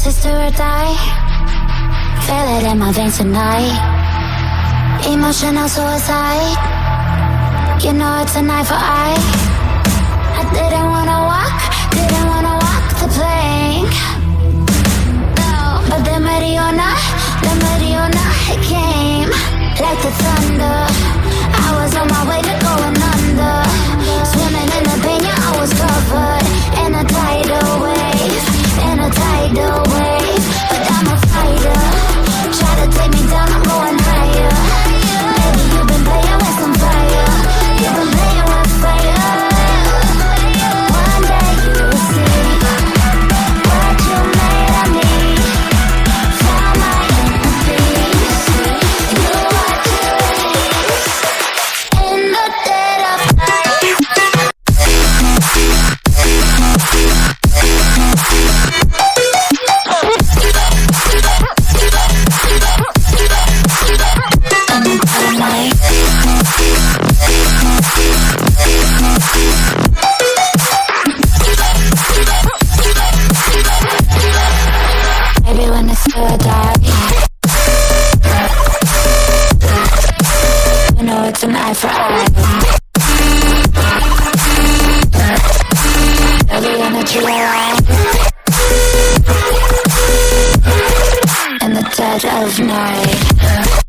This is do or die. Feel it in my veins tonight. Emotional suicide. You know it's an eye for eye. I didn't wanna walk the plank. No, but the Mariona, it came like the thunder. I was on my way to going under. Swimming in the pain, yeah, I was covered in a tidal wave, but I'm a fighter. Try to take me down, I'm going higher. Baby, you've been playing with some fire. You've been playing with fire. One day you'll see what you made of me. Found my inner peace. You are curious in the dead of night. Maybe when it's do or die. You know it's an eye for eye. Maybe when it's real life. In the dead of night.